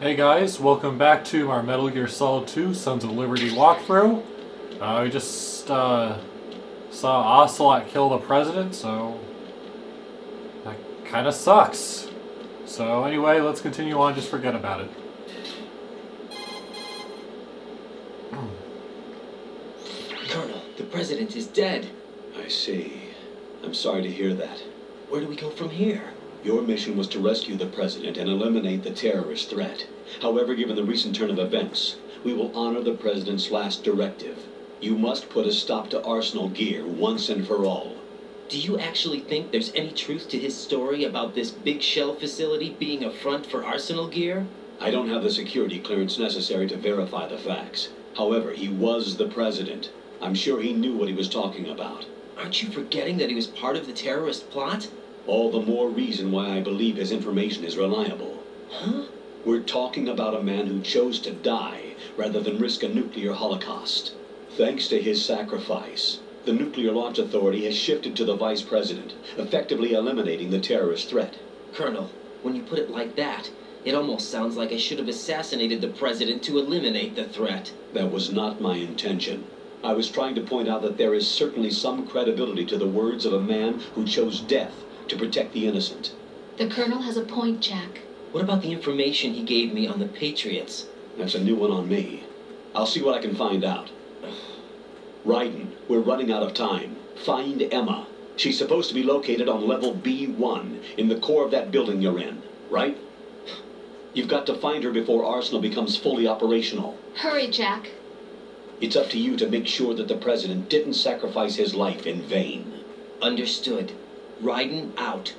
Hey guys, welcome back to our Metal Gear Solid 2 Sons of Liberty walkthrough. We just saw Ocelot kill the president, so that kind of sucks. So anyway, let's continue on, just forget about it. Colonel, the president is dead. I see. I'm sorry to hear that. Where do we go from here? Your mission was to rescue the president and eliminate the terrorist threat. However, given the recent turn of events, we will honor the president's last directive. You must put a stop to Arsenal Gear once and for all. Do you actually think there's any truth to his story about this big shell facility being a front for Arsenal Gear? I don't have the security clearance necessary to verify the facts. However, he was the president. I'm sure he knew what he was talking about. Aren't you forgetting that he was part of the terrorist plot? All the more reason why I believe his information is reliable. Huh? We're talking about a man who chose to die rather than risk a nuclear holocaust. Thanks to his sacrifice, the Nuclear Launch Authority has shifted to the vice president, effectively eliminating the terrorist threat. Colonel, when you put it like that, it almost sounds like I should have assassinated the president to eliminate the threat. That was not my intention. I was trying to point out that there is certainly some credibility to the words of a man who chose death to protect the innocent. The Colonel has a point, Jack. What about the information he gave me on the Patriots? That's a new one on me. I'll see what I can find out. Raiden, we're running out of time. Find Emma. She's supposed to be located on level B1 in the core of that building you're in, right? You've got to find her before Arsenal becomes fully operational. Hurry, Jack. It's up to you to make sure that the president didn't sacrifice his life in vain. Understood. Raiden out.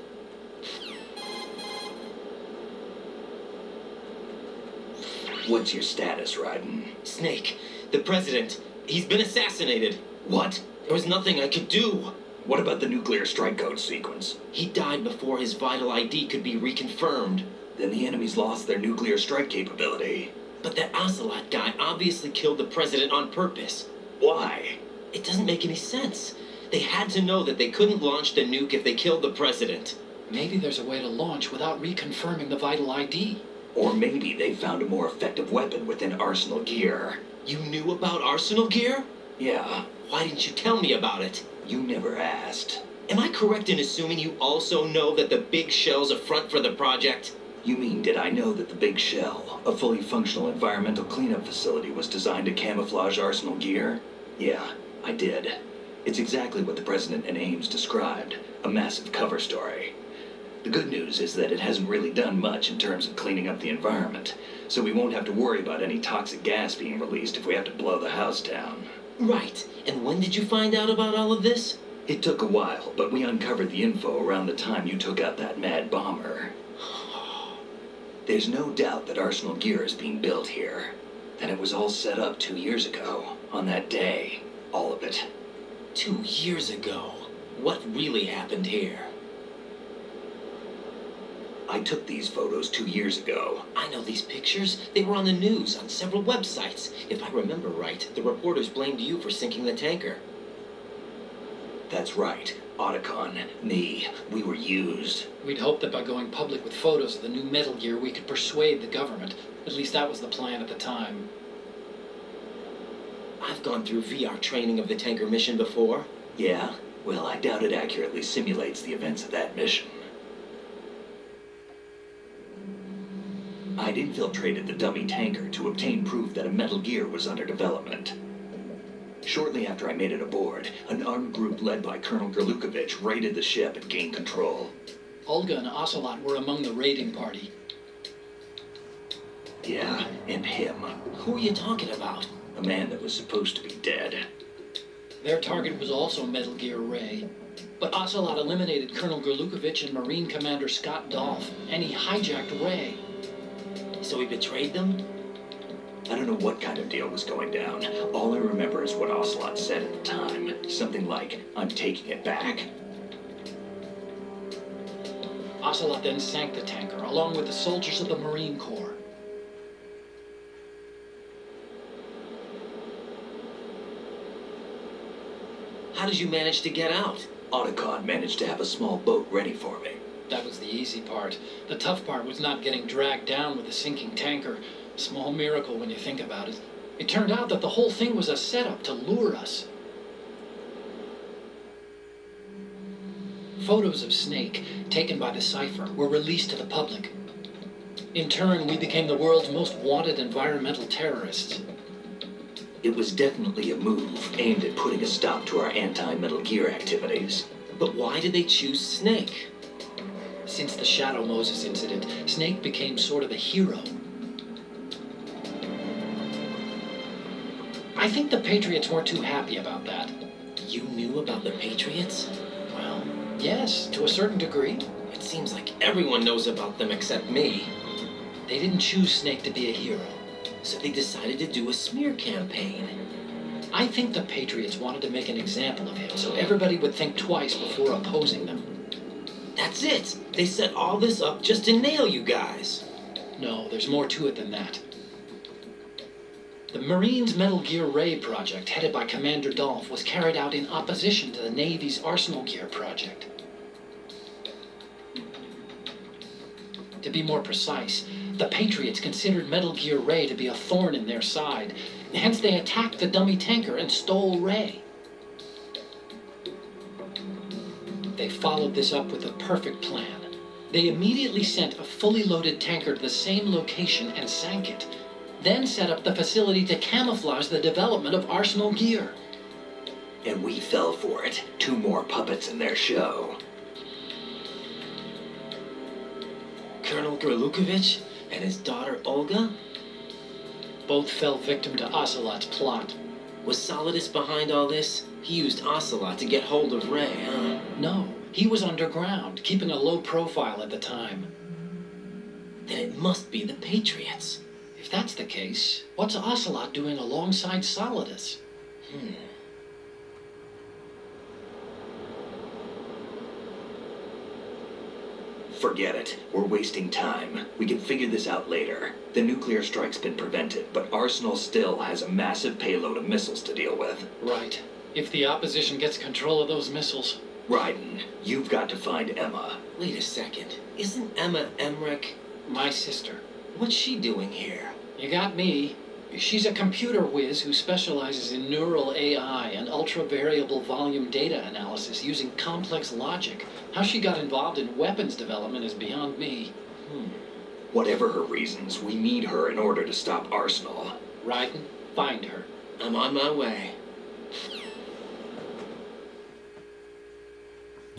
What's your status, Raiden? Snake, the president, he's been assassinated. What? There was nothing I could do. What about the nuclear strike code sequence? He died before his vital ID could be reconfirmed. Then the enemy's lost their nuclear strike capability. But that Ocelot guy obviously killed the president on purpose. Why? It doesn't make any sense. They had to know that they couldn't launch the nuke if they killed the president. Maybe there's a way to launch without reconfirming the vital ID. Or maybe they found a more effective weapon within Arsenal Gear. You knew about Arsenal Gear? Yeah, Why didn't you tell me about it? you never asked. Am I correct in assuming you also know that the big shell's a front for the project? You mean, did I know that the Big Shell, a fully functional environmental cleanup facility, was designed to camouflage Arsenal Gear? Yeah, I did. It's exactly what the President and Ames described, a massive cover story. The good news is that it hasn't really done much in terms of cleaning up the environment, so we won't have to worry about any toxic gas being released if we have to blow the house down. Right. And when did you find out about all of this? It took a while, but we uncovered the info around the time you took out that mad bomber. There's no doubt that Arsenal Gear is being built here. Then it was all set up 2 years ago, on that day. All of it. 2 years ago. What really happened here? I took these photos 2 years ago. I know these pictures. They were on the news, on several websites. If I remember right, the reporters blamed you for sinking the tanker. That's right. Otacon, me, we were used. We'd hoped that by going public with photos of the new Metal Gear, we could persuade the government. At least that was the plan at the time. I've gone through VR training of the tanker mission before. Yeah? Well, I doubt it accurately simulates the events of that mission. I'd infiltrated the dummy tanker to obtain proof that a Metal Gear was under development. Shortly after I made it aboard, an armed group led by Colonel Gerlukovich raided the ship and gained control. Olga and Ocelot were among the raiding party. Yeah, and him. Who are you talking about? A man that was supposed to be dead. Their target was also Metal Gear Ray. But Ocelot eliminated Colonel Gerlukovich and Marine Commander Scott Dolph, and he hijacked Ray. So he betrayed them? I don't know what kind of deal was going down. All I remember is what Ocelot said at the time. Something like, "I'm taking it back." Ocelot then sank the tanker, along with the soldiers of the Marine Corps. How did you manage to get out? Otacon managed to have a small boat ready for me. That was the easy part. The tough part was not getting dragged down with a sinking tanker. Small miracle when you think about it. It turned out that the whole thing was a setup to lure us. Photos of Snake, taken by the Cypher, were released to the public. In turn, we became the world's most wanted environmental terrorists. It was definitely a move aimed at putting a stop to our anti-Metal Gear activities. But why did they choose Snake? Since the Shadow Moses incident, Snake became sort of a hero. I think the Patriots weren't too happy about that. You knew about the Patriots? Well, yes, to a certain degree. It seems like everyone knows about them except me. They didn't choose Snake to be a hero. So they decided to do a smear campaign. I think the Patriots wanted to make an example of him so everybody would think twice before opposing them. That's it! They set all this up just to nail you guys. No, there's more to it than that. The Marines' Metal Gear Ray project, headed by Commander Dolph, was carried out in opposition to the Navy's Arsenal Gear project. To be more precise, the Patriots considered Metal Gear Ray to be a thorn in their side. Hence, they attacked the dummy tanker and stole Ray. They followed this up with a perfect plan. They immediately sent a fully loaded tanker to the same location and sank it. Then set up the facility to camouflage the development of Arsenal Gear. And we fell for it. 2 more puppets in their show. Colonel Gerlukovich and his daughter Olga? Both fell victim to Ocelot's plot. Was Solidus behind all this? He used Ocelot to get hold of Ray, huh? No, he was underground, keeping a low profile at the time. Then it must be the Patriots. If that's the case, what's Ocelot doing alongside Solidus? Forget it. We're wasting time. We can figure this out later. The nuclear strike's been prevented, but Arsenal still has a massive payload of missiles to deal with. Right. If the opposition gets control of those missiles. Raiden, you've got to find Emma. Wait a second. Isn't Emma Emmerich? My sister. What's she doing here? You got me. She's a computer whiz who specializes in neural AI and ultra-variable volume data analysis using complex logic. How she got involved in weapons development is beyond me. Whatever her reasons, we need her in order to stop Arsenal. Raiden, find her. I'm on my way.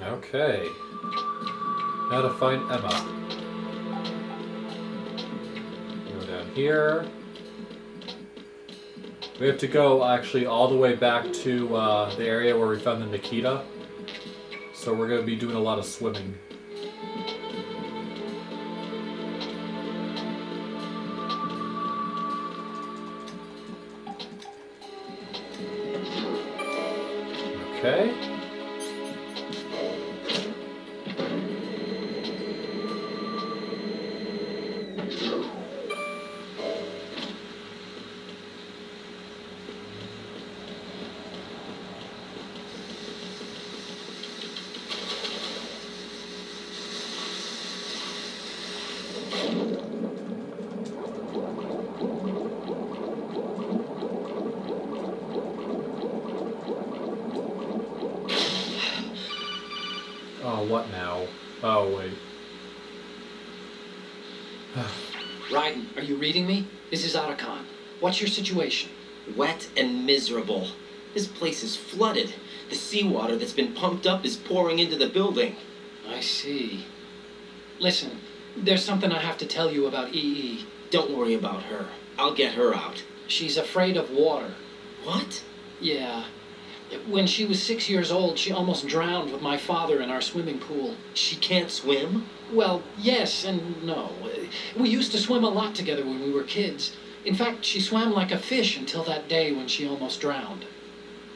Okay. Now to find Emma. Go down here. We have to go actually all the way back to the area where we found the Nikita. So we're going to be doing a lot of swimming. Okay. Oh, what now? Oh, wait. Raiden, are you reading me? This is Otacon. What's your situation? Wet and miserable. This place is flooded. The seawater that's been pumped up is pouring into the building. I see. Listen, there's something I have to tell you about EE. Don't worry about her. I'll get her out. She's afraid of water. What? Yeah. When she was 6 years old, she almost drowned with my father in our swimming pool. She can't swim? Well, yes and no. We used to swim a lot together when we were kids. In fact, she swam like a fish until that day when she almost drowned.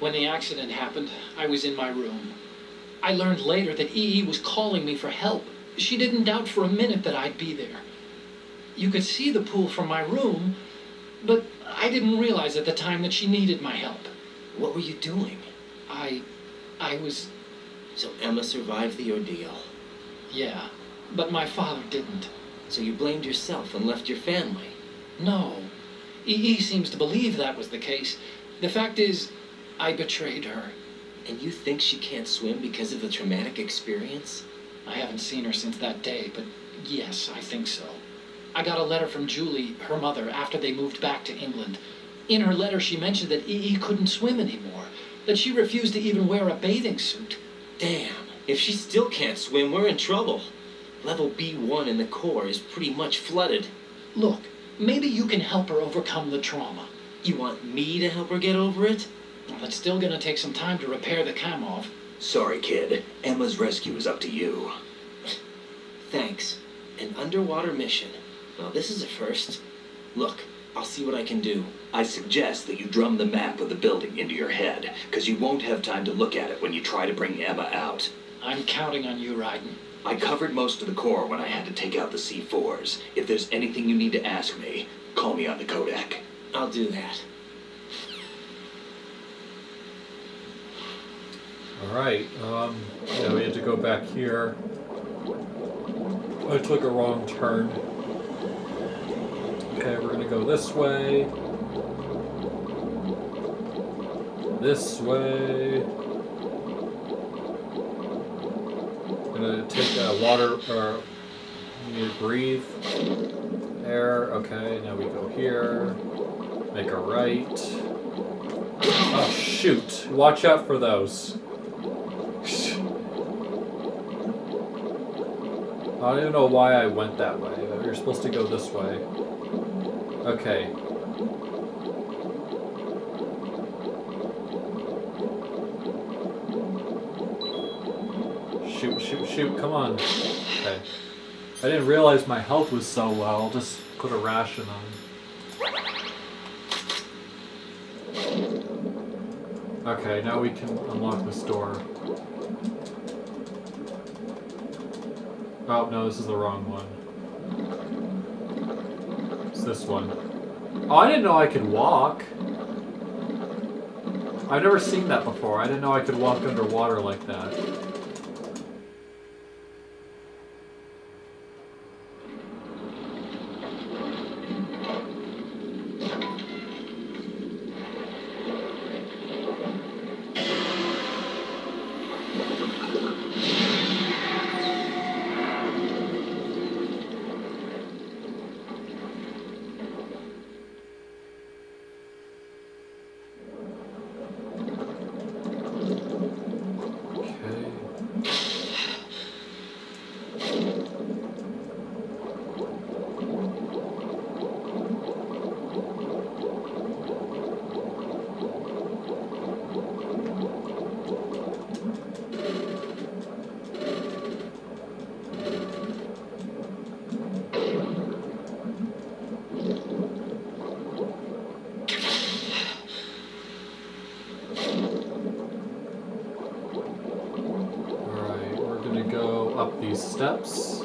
When the accident happened, I was in my room. I learned later that EE was calling me for help. She didn't doubt for a minute that I'd be there. You could see the pool from my room, but I didn't realize at the time that she needed my help. What were you doing? I was... So Emma survived the ordeal. Yeah. but my father didn't. So you blamed yourself and left your family. No. EE seems to believe that was the case. The fact is, I betrayed her. And you think she can't swim because of the traumatic experience? I haven't seen her since that day, but yes, I think so. I got a letter from Julie, her mother, after they moved back to England. In her letter, she mentioned that EE couldn't swim anymore, that she refused to even wear a bathing suit. Damn, if she still can't swim, we're in trouble. Level B1 in the core is pretty much flooded. Look, maybe you can help her overcome the trauma. You want me to help her get over it? Well, it's still gonna take some time to repair the Kamov. Sorry, kid. Emma's rescue is up to you. Thanks. An underwater mission. Well, this is a first. Look, I'll see what I can do. I suggest that you drum the map of the building into your head, because you won't have time to look at it when you try to bring Emma out. I'm counting on you, Raiden. I covered most of the core when I had to take out the C4s. If there's anything you need to ask me, call me on the Kodak. I'll do that. Alright, yeah, we had to go back here. I took a wrong turn. Okay, we're gonna go this way. This way. Gonna take water, or you need to breathe. Air, okay, now we go here. Make a right. Oh shoot, watch out for those. I don't even know why I went that way. You're supposed to go this way. Okay. Shoot, shoot, shoot, come on. Okay. I didn't realize my health was so low. I'll just put a ration on. Okay, now we can unlock this door. Oh, no, this is the wrong one. It's this one. Oh, I didn't know I could walk. I've never seen that before. I didn't know I could walk underwater like that. Up these steps.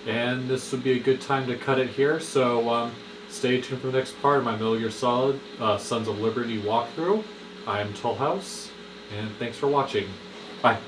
And this would be a good time to cut it here, so stay tuned for the next part of my Metal Gear Solid Sons of Liberty walkthrough. I am Tollhouse, and thanks for watching. Bye.